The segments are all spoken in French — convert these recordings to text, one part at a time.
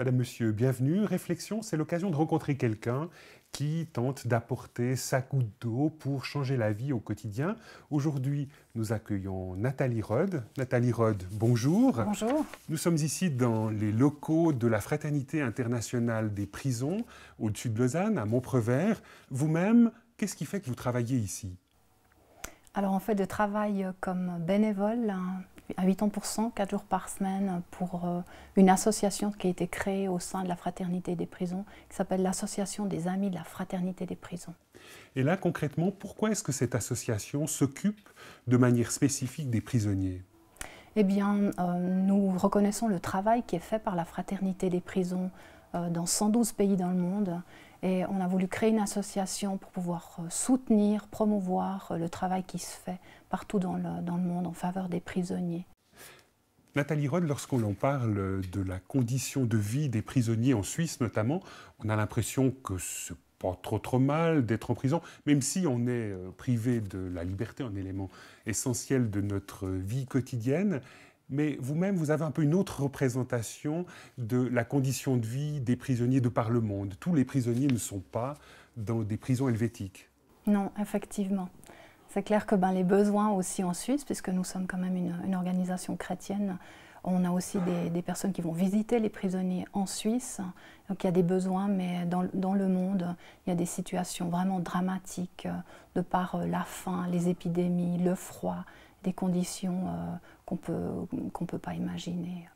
Madame, Monsieur, bienvenue. Réflexion, c'est l'occasion de rencontrer quelqu'un qui tente d'apporter sa goutte d'eau pour changer la vie au quotidien. Aujourd'hui, nous accueillons Nathalie Rode. Nathalie Rode, bonjour. Bonjour. Nous sommes ici dans les locaux de la Fraternité internationale des prisons, au-dessus de Lausanne, à Montprevert. Vous-même, qu'est-ce qui fait que vous travaillez ici? Alors en fait, je travaille comme bénévole à 80%, 4 jours par semaine, pour une association qui a été créée au sein de la Fraternité des prisons, qui s'appelle l'Association des Amis de la Fraternité des prisons. Et là, concrètement, pourquoi est-ce que cette association s'occupe de manière spécifique des prisonniers? Eh bien, nous reconnaissons le travail qui est fait par la Fraternité des prisons dans 112 pays dans le monde. Et on a voulu créer une association pour pouvoir soutenir, promouvoir le travail qui se fait partout dans le monde en faveur des prisonniers. Nathalie Rode, lorsqu'on parle de la condition de vie des prisonniers en Suisse notamment, on a l'impression que c'est pas trop mal d'être en prison, même si on est privé de la liberté, un élément essentiel de notre vie quotidienne. Mais vous-même, vous avez un peu une autre représentation de la condition de vie des prisonniers de par le monde. Tous les prisonniers ne sont pas dans des prisons helvétiques. Non, effectivement. C'est clair que les besoins aussi en Suisse, puisque nous sommes quand même une organisation chrétienne, on a aussi des personnes qui vont visiter les prisonniers en Suisse. Donc il y a des besoins, mais dans le monde, il y a des situations vraiment dramatiques de par la faim, les épidémies, le froid, des conditions qu'on peut pas imaginer.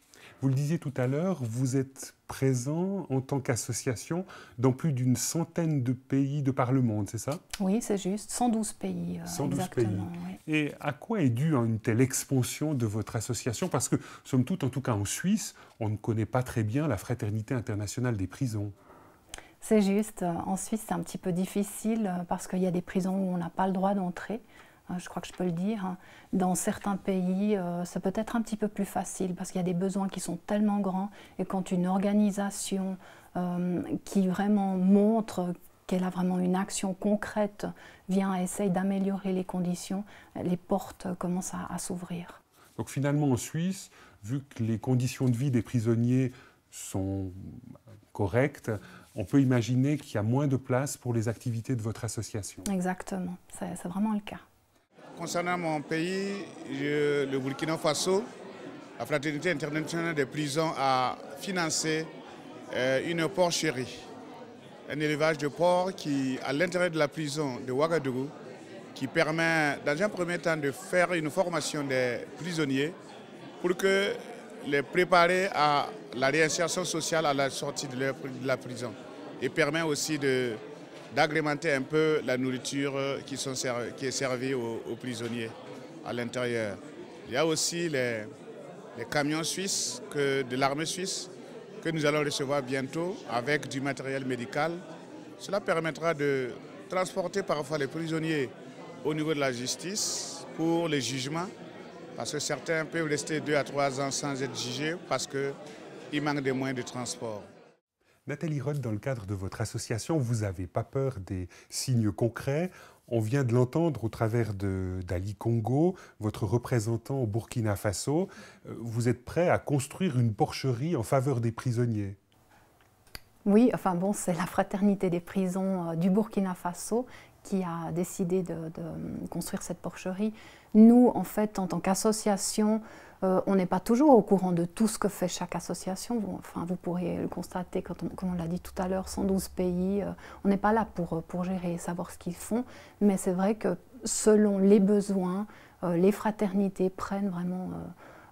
Vous le disiez tout à l'heure, vous êtes présent en tant qu'association dans plus d'une centaine de pays de par le monde, c'est ça? Oui, c'est juste, 112 pays 112 exactement. pays. Oui. Et à quoi est due une telle expansion de votre association? Parce que, somme toute, en tout cas en Suisse, on ne connaît pas très bien la Fraternité internationale des prisons. C'est juste, en Suisse c'est un petit peu difficile parce qu'il y a des prisons où on n'a pas le droit d'entrer. Je crois que je peux le dire. Dans certains pays, ça peut être un petit peu plus facile parce qu'il y a des besoins qui sont tellement grands et quand une organisation qui vraiment montre qu'elle a vraiment une action concrète vient et essaye d'améliorer les conditions, les portes commencent à s'ouvrir. Donc finalement en Suisse, vu que les conditions de vie des prisonniers sont correctes, on peut imaginer qu'il y a moins de place pour les activités de votre association. Exactement, c'est vraiment le cas. Concernant mon pays, le Burkina Faso, la Fraternité internationale des prisons a financé une porcherie, un élevage de porcs qui, à l'intérieur de la prison de Ouagadougou, qui permet dans un premier temps de faire une formation des prisonniers pour que les préparer à la réinsertion sociale à la sortie de la prison et permet aussi d'agrémenter un peu la nourriture qui est servie aux prisonniers à l'intérieur. Il y a aussi les camions suisses de l'armée suisse que nous allons recevoir bientôt avec du matériel médical. Cela permettra de transporter parfois les prisonniers au niveau de la justice pour les jugements, parce que certains peuvent rester 2 à 3 ans sans être jugés parce qu'il manque des moyens de transport. Nathalie Rode, dans le cadre de votre association, vous n'avez pas peur des signes concrets. On vient de l'entendre au travers d'Ali Congo, votre représentant au Burkina Faso. Vous êtes prêt à construire une porcherie en faveur des prisonniers? Oui, enfin bon, c'est la Fraternité des prisons du Burkina Faso qui a décidé de construire cette porcherie. Nous, en fait, en tant qu'association, on n'est pas toujours au courant de tout ce que fait chaque association. Enfin, vous pourrez le constater, comme on l'a dit tout à l'heure, 112 pays. On n'est pas là pour gérer et savoir ce qu'ils font. Mais c'est vrai que selon les besoins, les fraternités prennent vraiment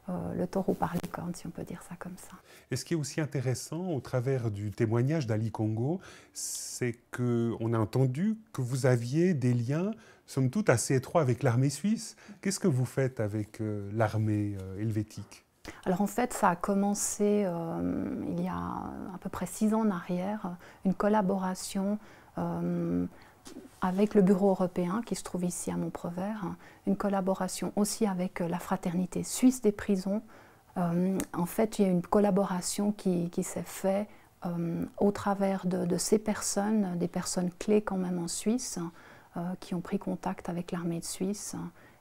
le taureau par les cornes, si on peut dire ça comme ça. Et ce qui est aussi intéressant au travers du témoignage d'Ali Congo, c'est qu'on a entendu que vous aviez des liens, somme toute, assez étroits avec l'armée suisse. Qu'est-ce que vous faites avec l'armée helvétique? Alors en fait, ça a commencé il y a à peu près 6 ans en arrière, une collaboration avec le Bureau européen qui se trouve ici à Montprevert, une collaboration aussi avec la Fraternité suisse des prisons. En fait, il y a une collaboration qui s'est faite au travers de ces personnes, des personnes clés quand même en Suisse, qui ont pris contact avec l'armée de Suisse.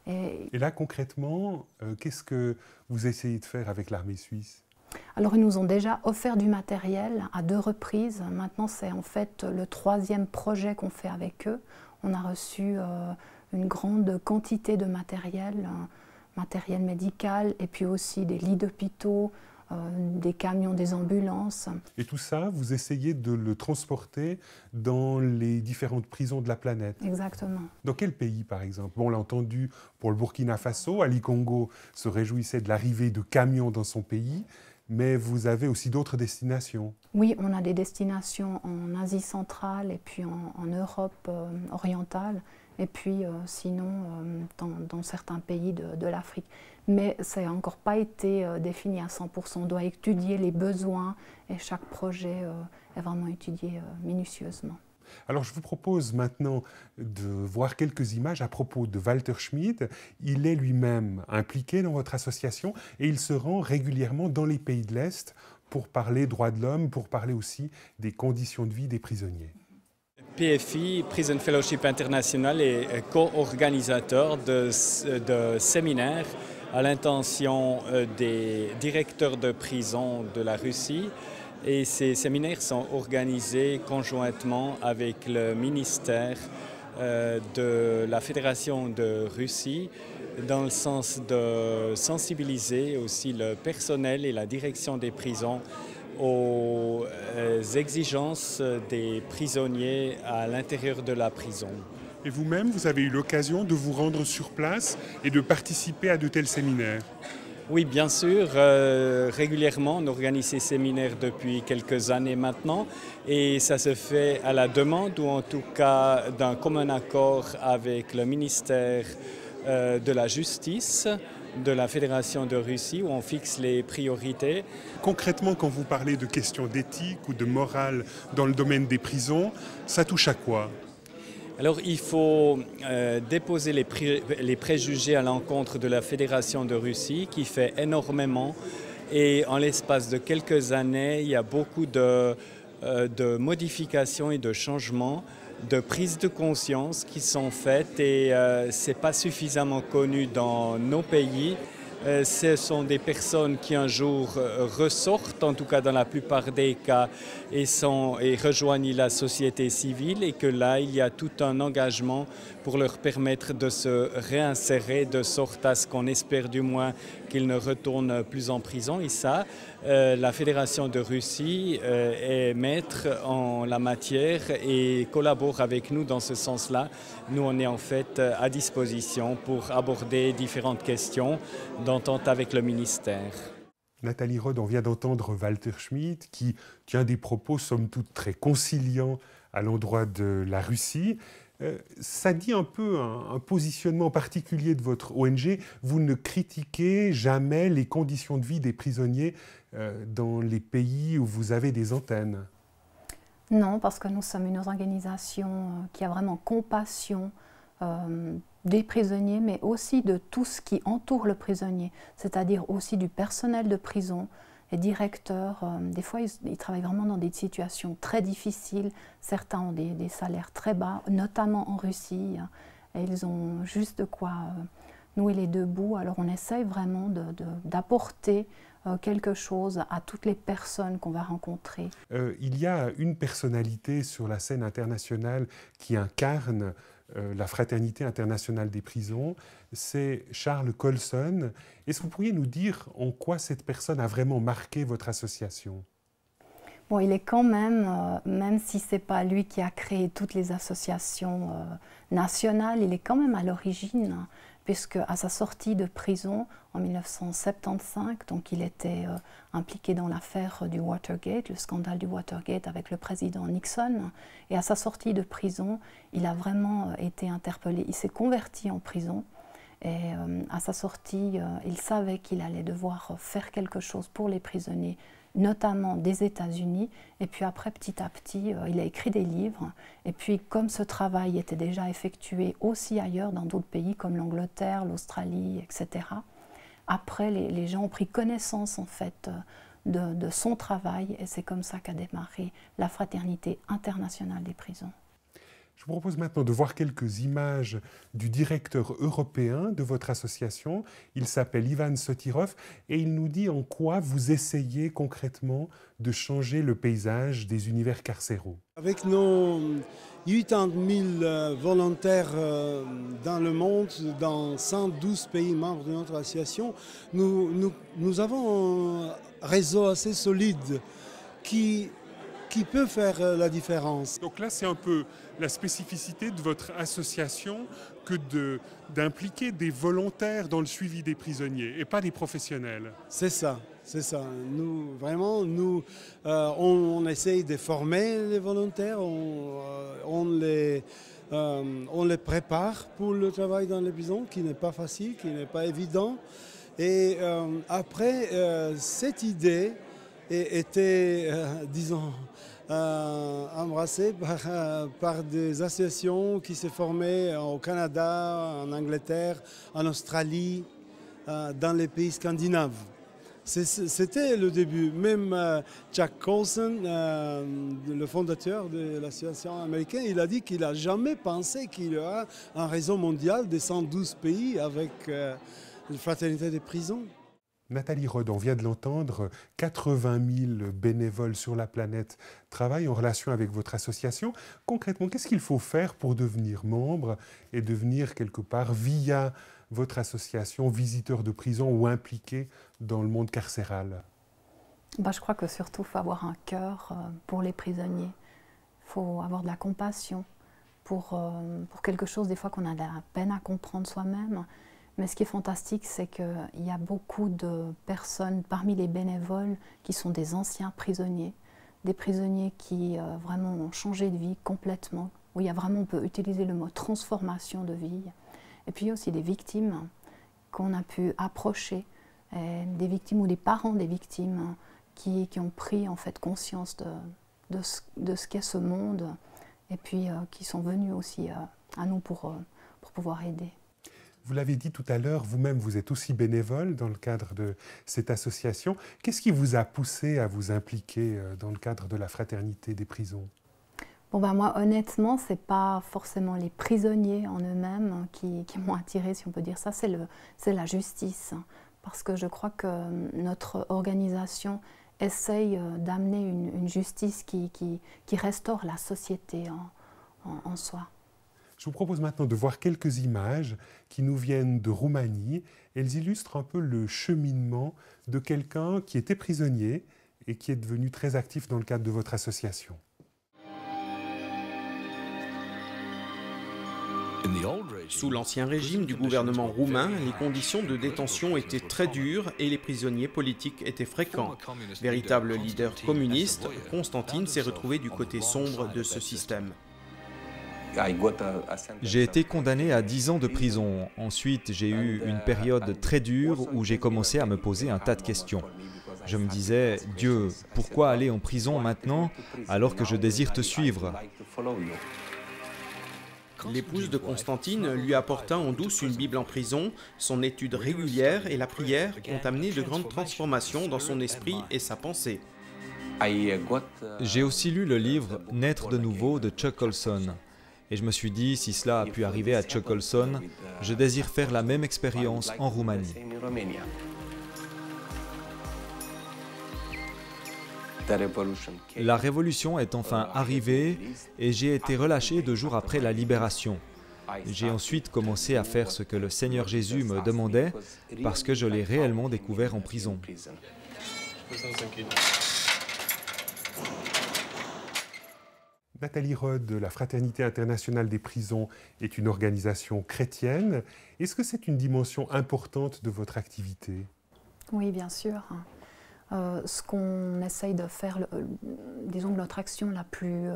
Et là, concrètement, qu'est-ce que vous essayez de faire avec l'armée suisse? Alors ils nous ont déjà offert du matériel à 2 reprises. Maintenant c'est en fait le 3e projet qu'on fait avec eux. On a reçu une grande quantité de matériel, matériel médical et puis aussi des lits d'hôpitaux, des camions, des ambulances. Et tout ça, vous essayez de le transporter dans les différentes prisons de la planète. Exactement. Dans quel pays, par exemple? Bon, on l'a entendu pour le Burkina Faso, Ali Congo se réjouissait de l'arrivée de camions dans son pays, mais vous avez aussi d'autres destinations. Oui, on a des destinations en Asie centrale et puis en Europe orientale, et puis sinon dans certains pays de l'Afrique. Mais ça n'a encore pas été défini à 100%. On doit étudier les besoins et chaque projet est vraiment étudié minutieusement. Alors je vous propose maintenant de voir quelques images à propos de Walter Schmid. Il est lui-même impliqué dans votre association et il se rend régulièrement dans les pays de l'Est pour parler droits de l'homme, pour parler aussi des conditions de vie des prisonniers. PFI, Prison Fellowship International, est co-organisateur de séminaires à l'intention des directeurs de prison de la Russie. Et ces séminaires sont organisés conjointement avec le ministère de la Fédération de Russie dans le sens de sensibiliser aussi le personnel et la direction des prisons aux exigences des prisonniers à l'intérieur de la prison. Et vous-même, vous avez eu l'occasion de vous rendre sur place et de participer à de tels séminaires? Oui, bien sûr. Régulièrement, on organise ces séminaires depuis quelques années maintenant et ça se fait à la demande ou en tout cas d'un commun accord avec le ministère de la Justice de la Fédération de Russie où on fixe les priorités. Concrètement, quand vous parlez de questions d'éthique ou de morale dans le domaine des prisons, ça touche à quoi? Alors il faut déposer les préjugés à l'encontre de la Fédération de Russie qui fait énormément et en l'espace de quelques années, il y a beaucoup de modifications et de changements, de prises de conscience qui sont faites et ce n'est pas suffisamment connu dans nos pays. Ce sont des personnes qui un jour ressortent, en tout cas dans la plupart des cas, et rejoignent la société civile et que là, il y a tout un engagement pour leur permettre de se réinsérer de sorte à ce qu'on espère du moins qu'ils ne retournent plus en prison. Et ça, la Fédération de Russie est maître en la matière et collabore avec nous dans ce sens-là. Nous, on est en fait à disposition pour aborder différentes questions d'entente avec le ministère. Nathalie Rode, on vient d'entendre Walter Schmid qui tient des propos somme toute très conciliants à l'endroit de la Russie. Ça dit un peu un positionnement particulier de votre ONG. Vous ne critiquez jamais les conditions de vie des prisonniers dans les pays où vous avez des antennes. Non, parce que nous sommes une organisation qui a vraiment compassion des prisonniers, mais aussi de tout ce qui entoure le prisonnier, c'est-à-dire aussi du personnel de prison, les directeurs. Des fois, ils travaillent vraiment dans des situations très difficiles. Certains ont des salaires très bas, notamment en Russie, et ils ont juste de quoi nouer les deux bouts. Alors on essaye vraiment d'apporter quelque chose à toutes les personnes qu'on va rencontrer. Il y a une personnalité sur la scène internationale qui incarne la Fraternité internationale des prisons, c'est Charles Colson. Est-ce que vous pourriez nous dire en quoi cette personne a vraiment marqué votre association? Bon, il est quand même si ce n'est pas lui qui a créé toutes les associations nationales, il est quand même à l'origine, puisque à sa sortie de prison en 1975, donc il était impliqué dans l'affaire du Watergate, le scandale du Watergate avec le président Nixon, et à sa sortie de prison, il a vraiment été interpellé. Il s'est converti en prison, et à sa sortie, il savait qu'il allait devoir faire quelque chose pour les prisonniers, notamment des États-Unis, et puis après, petit à petit, il a écrit des livres, et puis comme ce travail était déjà effectué aussi ailleurs, dans d'autres pays comme l'Angleterre, l'Australie, etc., après, les gens ont pris connaissance, en fait, de son travail, et c'est comme ça qu'a démarré la Fraternité internationale des prisons. Je vous propose maintenant de voir quelques images du directeur européen de votre association. Il s'appelle Ivan Sotirov et il nous dit en quoi vous essayez concrètement de changer le paysage des univers carcéraux. Avec nos 80 000 volontaires dans le monde, dans 112 pays membres de notre association, nous avons un réseau assez solide qui peut faire la différence. Donc là, c'est un peu la spécificité de votre association que d'impliquer des volontaires dans le suivi des prisonniers et pas des professionnels. C'est ça, c'est ça. Nous, vraiment, on essaye de former les volontaires, on les prépare pour le travail dans les prisons, qui n'est pas facile, qui n'est pas évident. Et après, cette idée était, disons, embrassée par des associations qui se formaient au Canada, en Angleterre, en Australie, dans les pays scandinaves. C'était le début. Même Jack Colson, le fondateur de l'association américaine, il a dit qu'il n'a jamais pensé qu'il y aura un réseau mondial de 112 pays avec une fraternité des prisons. Nathalie Rod, on vient de l'entendre, 80 000 bénévoles sur la planète travaillent en relation avec votre association. Concrètement, qu'est-ce qu'il faut faire pour devenir membre et devenir quelque part, via votre association, visiteur de prison ou impliqué dans le monde carcéral? Je crois que surtout, il faut avoir un cœur pour les prisonniers. Il faut avoir de la compassion pour quelque chose des fois qu'on a de la peine à comprendre soi-même. Mais ce qui est fantastique, c'est qu'il y a beaucoup de personnes parmi les bénévoles qui sont des anciens prisonniers, des prisonniers qui vraiment ont changé de vie complètement, où il y a vraiment, on peut utiliser le mot transformation de vie. Et puis il y a aussi des victimes qu'on a pu approcher, des victimes ou des parents des victimes qui ont pris en fait conscience de ce qu'est ce monde et puis qui sont venus aussi à nous pour pouvoir aider. Vous l'avez dit tout à l'heure, vous-même, vous êtes aussi bénévole dans le cadre de cette association. Qu'est-ce qui vous a poussé à vous impliquer dans le cadre de la fraternité des prisons? Moi, honnêtement, ce n'est pas forcément les prisonniers en eux-mêmes qui m'ont attirée, si on peut dire ça, c'est la justice. Parce que je crois que notre organisation essaye d'amener une justice qui restaure la société en soi. Je vous propose maintenant de voir quelques images qui nous viennent de Roumanie. Elles illustrent un peu le cheminement de quelqu'un qui était prisonnier et qui est devenu très actif dans le cadre de votre association. Sous l'ancien régime du gouvernement roumain, les conditions de détention étaient très dures et les prisonniers politiques étaient fréquents. Véritable leader communiste, Constantine s'est retrouvé du côté sombre de ce système. J'ai été condamné à 10 ans de prison. Ensuite, j'ai eu une période très dure où j'ai commencé à me poser un tas de questions. Je me disais, Dieu, pourquoi aller en prison maintenant alors que je désire te suivre ? L'épouse de Constantine lui apporta en douce une Bible en prison. Son étude régulière et la prière ont amené de grandes transformations dans son esprit et sa pensée. J'ai aussi lu le livre « Naître de nouveau » de Chuck Colson. Et je me suis dit, si cela a pu arriver à Chuck Colson, je désire faire la même expérience en Roumanie. La révolution est enfin arrivée et j'ai été relâché 2 jours après la libération. J'ai ensuite commencé à faire ce que le Seigneur Jésus me demandait parce que je l'ai réellement découvert en prison. Nathalie Rod, la Fraternité internationale des prisons est une organisation chrétienne. Est-ce que c'est une dimension importante de votre activité? Oui, bien sûr. Ce qu'on essaye de faire, disons que notre action la plus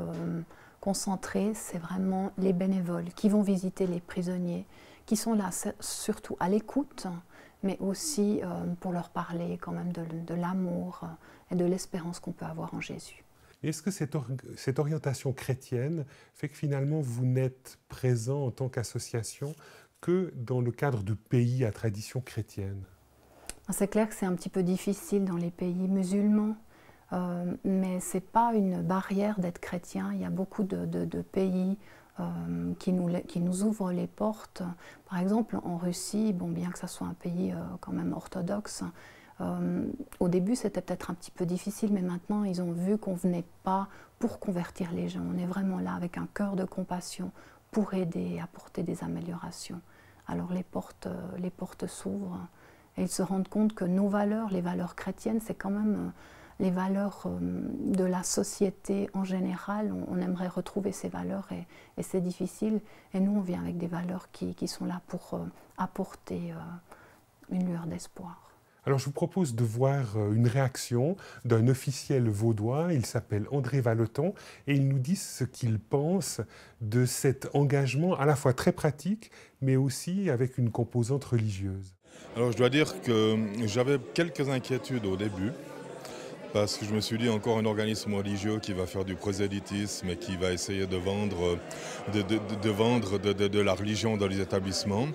concentrée, c'est vraiment les bénévoles qui vont visiter les prisonniers, qui sont là surtout à l'écoute, mais aussi pour leur parler quand même de l'amour et de l'espérance qu'on peut avoir en Jésus. Est-ce que cette orientation chrétienne fait que finalement vous n'êtes présent en tant qu'association que dans le cadre de pays à tradition chrétienne? C'est clair que c'est un petit peu difficile dans les pays musulmans. mais ce n'est pas une barrière d'être chrétien. Il y a beaucoup de pays qui nous ouvrent les portes. Par exemple, en Russie, bon, bien que ce soit un pays quand même orthodoxe, au début c'était peut-être un petit peu difficile, mais maintenant ils ont vu qu'on ne venait pas pour convertir les gens. On est vraiment là avec un cœur de compassion pour aider et apporter des améliorations. Alors les portes s'ouvrent et ils se rendent compte que nos valeurs, les valeurs chrétiennes, c'est quand même les valeurs de la société en général. On aimerait retrouver ces valeurs et c'est difficile. Et nous, on vient avec des valeurs qui sont là pour apporter une lueur d'espoir. Alors je vous propose de voir une réaction d'un officiel vaudois. Il s'appelle André Vallotton et il nous dit ce qu'il pense de cet engagement à la fois très pratique mais aussi avec une composante religieuse. Alors je dois dire que j'avais quelques inquiétudes au début, parce que je me suis dit encore un organisme religieux qui va faire du prosélytisme et qui va essayer de vendre de la religion dans les établissements.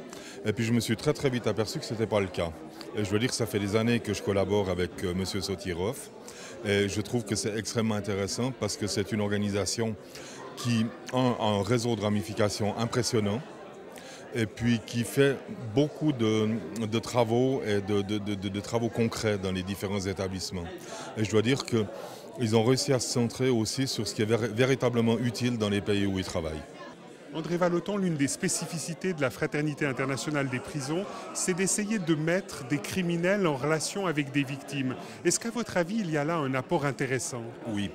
Et puis je me suis très vite aperçu que ce n'était pas le cas. Et je veux dire que ça fait des années que je collabore avec M. Sotirov et je trouve que c'est extrêmement intéressant parce que c'est une organisation qui a un réseau de ramifications impressionnant et puis qui fait beaucoup de travaux et de travaux concrets dans les différents établissements. Et je dois dire qu'ils ont réussi à se centrer aussi sur ce qui est véritablement utile dans les pays où ils travaillent. André Vallotton, l'une des spécificités de la Fraternité internationale des prisons, c'est d'essayer de mettre des criminels en relation avec des victimes. Est-ce qu'à votre avis, il y a là un apport intéressant? Oui.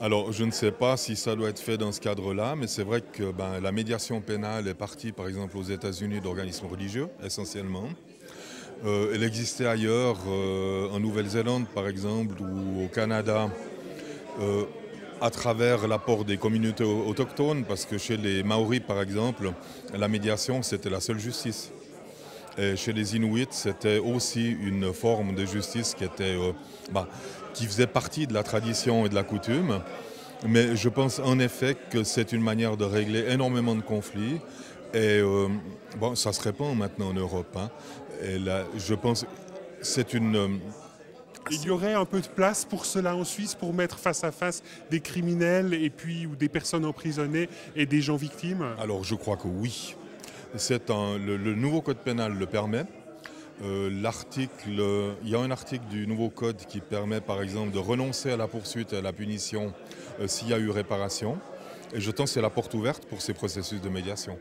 Alors, je ne sais pas si ça doit être fait dans ce cadre-là, mais c'est vrai que la médiation pénale est partie, par exemple, aux États-Unis d'organismes religieux, essentiellement. Elle existait ailleurs, en Nouvelle-Zélande, par exemple, ou au Canada, à travers l'apport des communautés autochtones, parce que chez les Maoris, par exemple, la médiation, c'était la seule justice. Et chez les Inuits, c'était aussi une forme de justice qui faisait partie de la tradition et de la coutume. Mais je pense en effet que c'est une manière de régler énormément de conflits. Et ça se répand maintenant en Europe. Hein. Et là, je pense que c'est une... Il y aurait un peu de place pour cela en Suisse, pour mettre face à face des criminels ou des personnes emprisonnées et des gens victimes? Alors je crois que oui. Le nouveau code pénal le permet. Il y a un article du nouveau code qui permet par exemple de renoncer à la poursuite et à la punition s'il y a eu réparation. Et je pense que c'est la porte ouverte pour ces processus de médiation.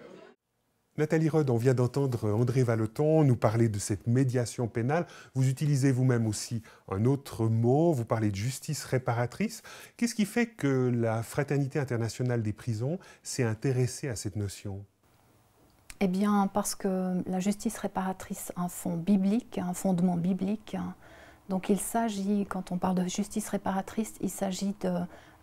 Nathalie Rode, on vient d'entendre André Vallotton nous parler de cette médiation pénale. Vous utilisez vous-même aussi un autre mot, vous parlez de justice réparatrice. Qu'est-ce qui fait que la Fraternité internationale des prisons s'est intéressée à cette notion? Eh bien, parce que la justice réparatrice a un fond biblique, un fondement biblique. Donc il s'agit, quand on parle de justice réparatrice, il s'agit de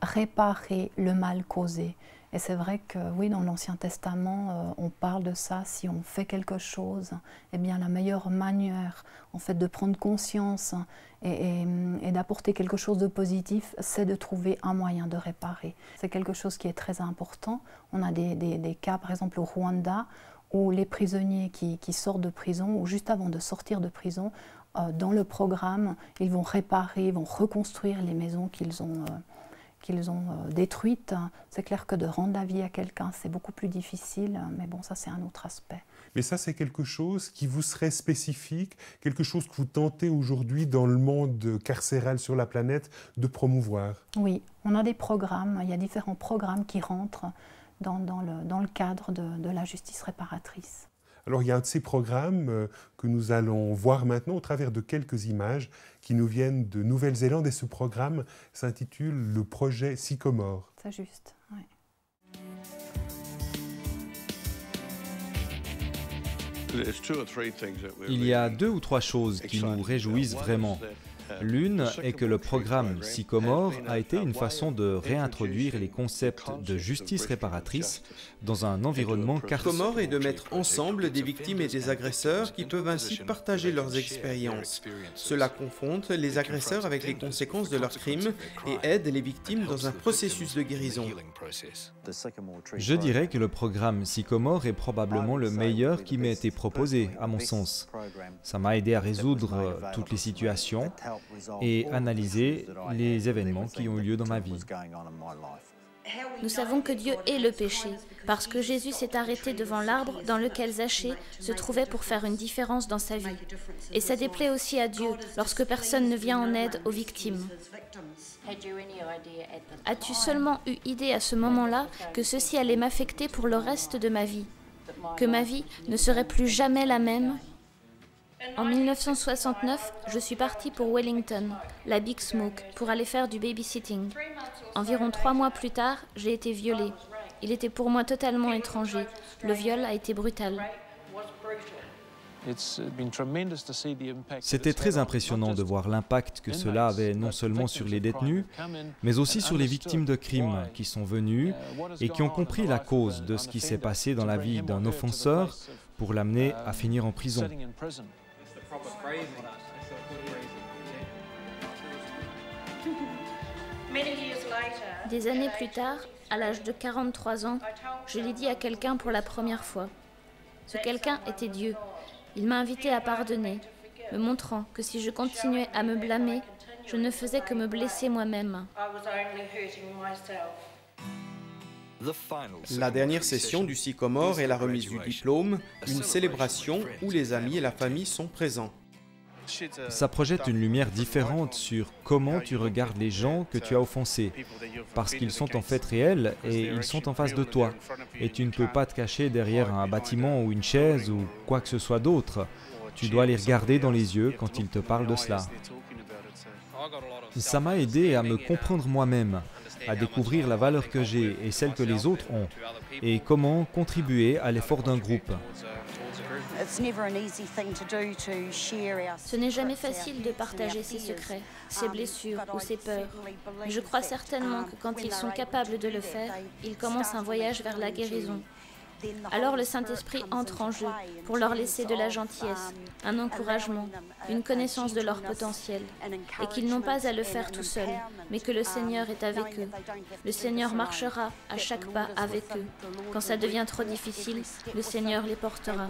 réparer le mal causé. Et c'est vrai que oui, dans l'Ancien Testament, on parle de ça. Si on fait quelque chose, eh bien la meilleure manière en fait, de prendre conscience et d'apporter quelque chose de positif, c'est de trouver un moyen de réparer. C'est quelque chose qui est très important. On a des cas, par exemple au Rwanda, où les prisonniers qui sortent de prison, ou juste avant de sortir de prison, dans le programme, ils vont réparer, ils vont reconstruire les maisons qu'ils ont détruites. C'est clair que de rendre la vie à quelqu'un, c'est beaucoup plus difficile, mais bon, ça c'est un autre aspect. Mais ça, c'est quelque chose qui vous serait spécifique, quelque chose que vous tentez aujourd'hui dans le monde carcéral sur la planète de promouvoir? Oui, on a des programmes, il y a différents programmes qui rentrent dans le cadre de la justice réparatrice. Alors il y a un de ces programmes que nous allons voir maintenant au travers de quelques images qui nous viennent de Nouvelle-Zélande et ce programme s'intitule le projet Sycomore. C'est juste, oui. Il y a 2 ou 3 choses qui nous réjouissent vraiment. L'une est que le programme Sycomore a été une façon de réintroduire les concepts de justice réparatrice dans un environnement carcéral. Sycomore est de mettre ensemble des victimes et des agresseurs qui peuvent ainsi partager leurs expériences. Cela confronte les agresseurs avec les conséquences de leurs crimes et aide les victimes dans un processus de guérison. Je dirais que le programme Sycomore est probablement le meilleur qui m'ait été proposé, à mon sens. Ça m'a aidé à résoudre toutes les situations. et analyser les événements qui ont eu lieu dans ma vie. Nous savons que Dieu est le péché, parce que Jésus s'est arrêté devant l'arbre dans lequel Zachée se trouvait pour faire une différence dans sa vie. Et ça déplaît aussi à Dieu lorsque personne ne vient en aide aux victimes. As-tu seulement eu idée à ce moment-là que ceci allait m'affecter pour le reste de ma vie? Que ma vie ne serait plus jamais la même? En 1969, je suis partie pour Wellington, la Big Smoke, pour aller faire du babysitting. Environ 3 mois plus tard, j'ai été violée. Il était pour moi totalement étranger. Le viol a été brutal. C'était très impressionnant de voir l'impact que cela avait non seulement sur les détenus, mais aussi sur les victimes de crimes qui sont venues et qui ont compris la cause de ce qui s'est passé dans la vie d'un offenseur pour l'amener à finir en prison. Des années plus tard, à l'âge de 43 ans, je l'ai dit à quelqu'un pour la première fois. Ce quelqu'un était Dieu. Il m'a invité à pardonner, me montrant que si je continuais à me blâmer, je ne faisais que me blesser moi-même. La dernière session du Sycomore est la remise du diplôme, une célébration où les amis et la famille sont présents. Ça projette une lumière différente sur comment tu regardes les gens que tu as offensés, parce qu'ils sont en fait réels et ils sont en face de toi. Et tu ne peux pas te cacher derrière un bâtiment ou une chaise ou quoi que ce soit d'autre. Tu dois les regarder dans les yeux quand ils te parlent de cela. Ça m'a aidé à me comprendre moi-même, à découvrir la valeur que j'ai et celle que les autres ont, et comment contribuer à l'effort d'un groupe. Ce n'est jamais facile de partager ses secrets, ses blessures ou ses peurs. Mais je crois certainement que quand ils sont capables de le faire, ils commencent un voyage vers la guérison. Alors le Saint-Esprit entre en jeu pour leur laisser de la gentillesse, un encouragement, une connaissance de leur potentiel, et qu'ils n'ont pas à le faire tout seuls, mais que le Seigneur est avec eux. Le Seigneur marchera à chaque pas avec eux. Quand ça devient trop difficile, le Seigneur les portera.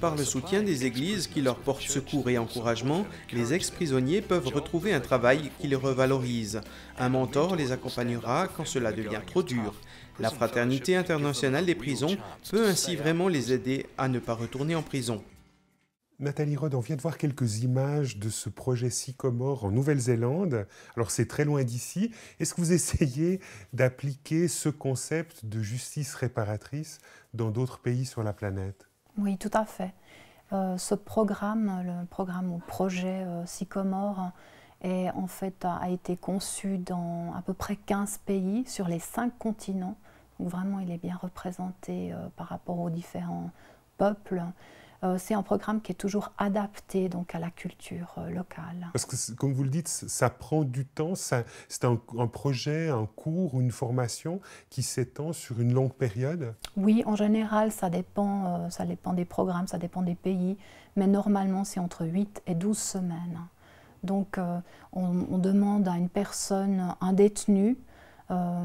Par le soutien des églises qui leur portent secours et encouragement, les ex-prisonniers peuvent retrouver un travail qui les revalorise. Un mentor les accompagnera quand cela devient trop dur. La Fraternité internationale des prisons peut ainsi vraiment les aider à ne pas retourner en prison. Nathalie Rod, on vient de voir quelques images de ce projet Sycomore en Nouvelle-Zélande. Alors c'est très loin d'ici. Est-ce que vous essayez d'appliquer ce concept de justice réparatrice dans d'autres pays sur la planète ? Oui, tout à fait. Ce programme, le programme ou projet Sycomore, a été conçu dans à peu près 15 pays sur les 5 continents. Donc vraiment, il est bien représenté par rapport aux différents peuples. C'est un programme qui est toujours adapté donc, à la culture locale. Parce que, comme vous le dites, ça prend du temps. C'est un projet, un cours, une formation qui s'étend sur une longue période? Oui, en général, ça dépend des programmes, ça dépend des pays. Mais normalement, c'est entre 8 et 12 semaines. Donc, on demande à une personne, un détenu,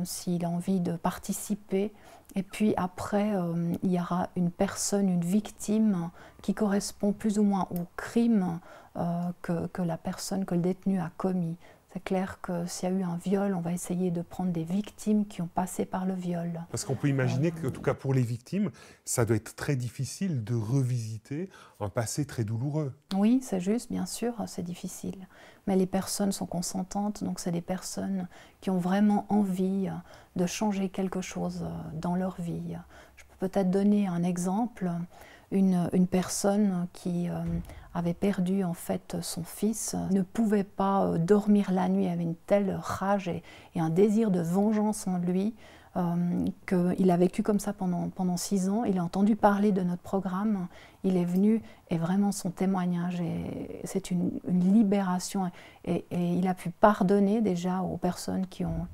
s'il a envie de participer. Et puis après, il y aura une personne, une victime qui correspond plus ou moins au crime que le détenu a commis. C'est clair que s'il y a eu un viol, on va essayer de prendre des victimes qui ont passé par le viol. Parce qu'on peut imaginer qu'en tout cas pour les victimes, ça doit être très difficile de revisiter un passé très douloureux. Oui, c'est juste, bien sûr, c'est difficile. Mais les personnes sont consentantes, donc c'est des personnes qui ont vraiment envie de changer quelque chose dans leur vie. Je peux peut-être donner un exemple. Une personne qui avait perdu en fait son fils ne pouvait pas dormir la nuit, avait une telle rage et un désir de vengeance en lui qu'il a vécu comme ça pendant 6 ans. Il a entendu parler de notre programme, il est venu et vraiment son témoignage, c'est une libération et il a pu pardonner déjà aux personnes qui ont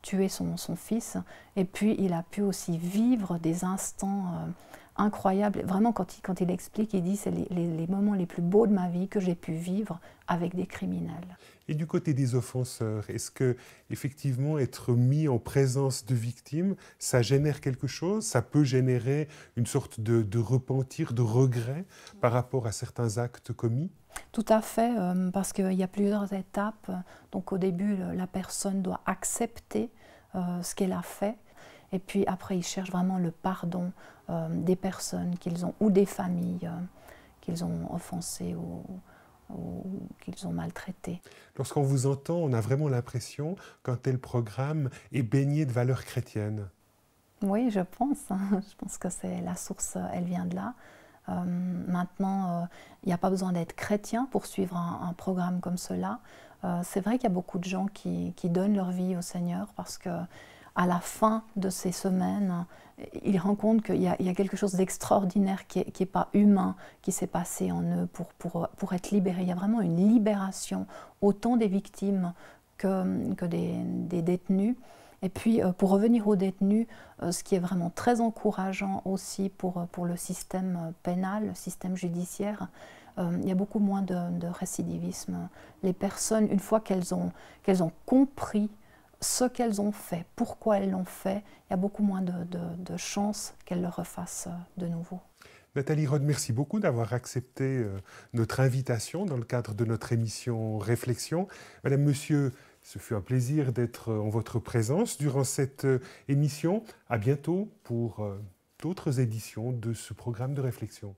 tué son fils et puis il a pu aussi vivre des instants incroyable. Vraiment, quand il explique, il dit c'est les moments les plus beaux de ma vie que j'ai pu vivre avec des criminels. Et du côté des offenseurs, est-ce que effectivement être mis en présence de victimes, ça génère quelque chose? Ça peut générer une sorte de repentir, de regret par rapport à certains actes commis? Tout à fait, parce qu'il y a plusieurs étapes. Donc au début, la personne doit accepter ce qu'elle a fait. Et puis après, ils cherchent vraiment le pardon des personnes qu'ils ont, ou des familles qu'ils ont offensées ou qu'ils ont maltraitées. Lorsqu'on vous entend, on a vraiment l'impression qu'un tel programme est baigné de valeurs chrétiennes. Oui, je pense. Je pense que c'est la source, elle vient de là. Maintenant, il n'y a pas besoin d'être chrétien pour suivre un programme comme cela. C'est vrai qu'il y a beaucoup de gens qui donnent leur vie au Seigneur parce que à la fin de ces semaines, ils rendent compte qu'il y a quelque chose d'extraordinaire qui n'est pas humain, qui s'est passé en eux pour être libérés. Il y a vraiment une libération, autant des victimes que des détenus. Et puis, pour revenir aux détenus, ce qui est vraiment très encourageant aussi pour le système pénal, le système judiciaire, il y a beaucoup moins de récidivisme. Les personnes, une fois qu'elles ont compris ce qu'elles ont fait, pourquoi elles l'ont fait, il y a beaucoup moins de chances qu'elles le refassent de nouveau. Nathalie Rod, merci beaucoup d'avoir accepté notre invitation dans le cadre de notre émission Réflexion. Madame, Monsieur, ce fut un plaisir d'être en votre présence durant cette émission. À bientôt pour d'autres éditions de ce programme de réflexion.